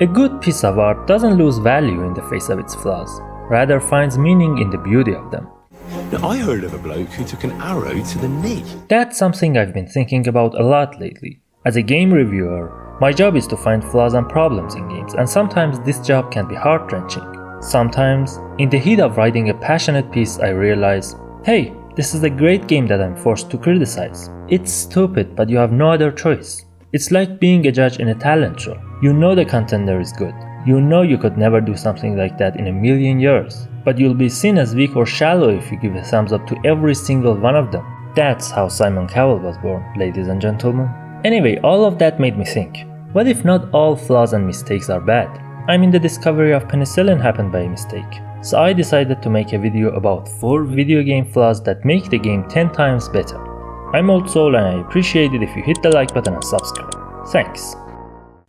A good piece of art doesn't lose value in the face of its flaws, rather finds meaning in the beauty of them. Now, I heard of a bloke who took an arrow to the knee. That's something I've been thinking about a lot lately. As a game reviewer, my job is to find flaws and problems in games, and sometimes this job can be heart-wrenching. Sometimes, in the heat of writing a passionate piece, I realize, hey, this is a great game that I'm forced to criticize. It's stupid, but you have no other choice. It's like being a judge in a talent show. You know the contender is good. You know you could never do something like that in a million years. But you'll be seen as weak or shallow if you give a thumbs up to every single one of them. That's how Simon Cowell was born, ladies and gentlemen. Anyway, all of that made me think, what if not all flaws and mistakes are bad? I mean, the discovery of penicillin happened by mistake. So I decided to make a video about 4 video game flaws that make the game 10 times better. I'm Old Soul and I appreciate it if you hit the like button and subscribe. Thanks.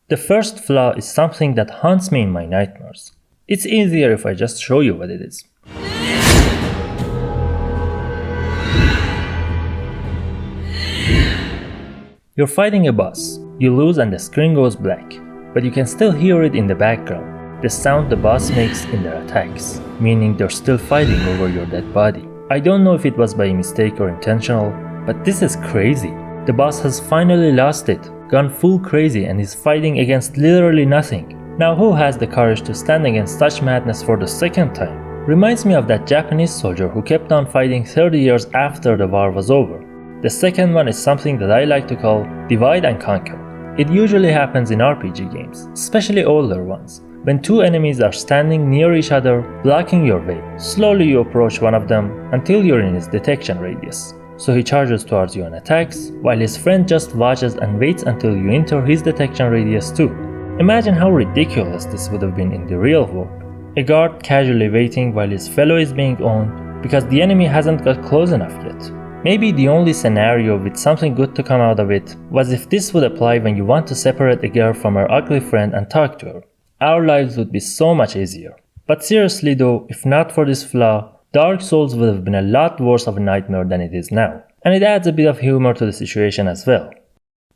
The first flaw is something that haunts me in my nightmares. It's easier if I just show you what it is. You're fighting a boss. You lose and the screen goes black, but you can still hear it in the background. The sound the boss makes in their attacks, meaning they're still fighting over your dead body. I don't know if it was by mistake or intentional, but this is crazy. The boss has finally lost it, gone full crazy and is fighting against literally nothing. Now who has the courage to stand against such madness for the second time? Reminds me of that Japanese soldier who kept on fighting 30 years after the war was over. The second one is something that I like to call divide and conquer. It usually happens in RPG games, especially older ones. When 2 enemies are standing near each other, blocking your way, slowly you approach one of them until you're in his detection radius. So he charges towards you and attacks, while his friend just watches and waits until you enter his detection radius too. Imagine how ridiculous this would have been in the real world. A guard casually waiting while his fellow is being owned because the enemy hasn't got close enough yet. Maybe the only scenario with something good to come out of it was if this would apply when you want to separate a girl from her ugly friend and talk to her. Our lives would be so much easier. But seriously though, if not for this flaw, Dark Souls would have been a lot worse of a nightmare than it is now. And it adds a bit of humor to the situation as well.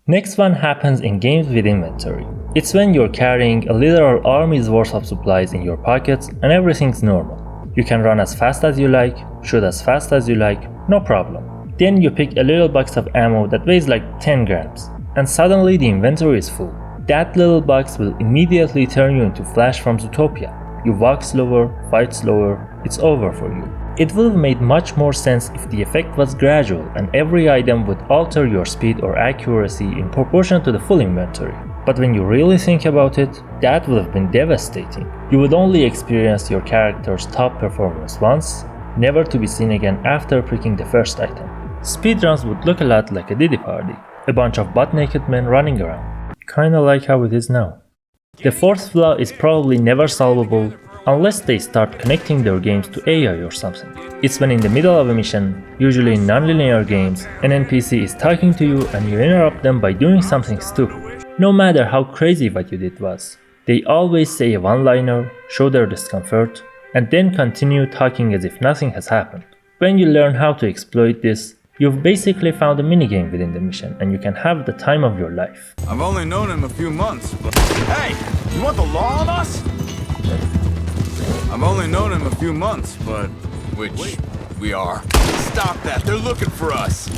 Next one happens in games with inventory. It's when you're carrying a literal army's worth of supplies in your pockets and everything's normal. You can run as fast as you like, shoot as fast as you like, no problem. Then you pick a little box of ammo that weighs like 10 grams, and suddenly the inventory is full. That little box will immediately turn you into Flash from Zootopia. You walk slower, fight slower, it's over for you. It would have made much more sense if the effect was gradual and every item would alter your speed or accuracy in proportion to the full inventory. But when you really think about it, that would have been devastating. You would only experience your character's top performance once, never to be seen again after picking the first item. Speedruns would look a lot like a Diddy party, a bunch of butt-naked men running around. Kinda like how it is now. The fourth flaw is probably never solvable unless they start connecting their games to AI or something. It's when in the middle of a mission, usually in non-linear games, an NPC is talking to you and you interrupt them by doing something stupid. No matter how crazy what you did was, they always say a one-liner, show their discomfort, and then continue talking as if nothing has happened. When you learn how to exploit this, you've basically found a minigame within the mission and you can have the time of your life. I've only known him a few months, but... Hey! You want the law on us? I've only known him a few months, but... Which we are. Stop that! They're looking for us!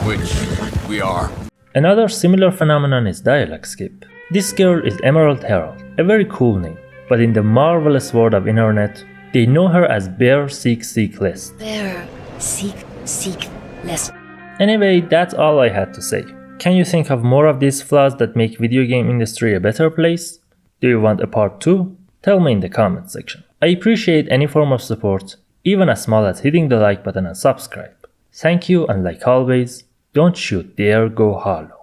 Which we are. Another similar phenomenon is dialogue skip. This girl is Emerald Herald, a very cool name, but in the marvelous world of internet, they know her as Bear Seek Seek Less. Bear Seek Less. Anyway, that's all I had to say. Can you think of more of these flaws that make video game industry a better place? Do you want a part 2? Tell me in the comment section. I appreciate any form of support, even as small as hitting the like button and subscribe. Thank you, and like always, don't shoot, dare go hollow.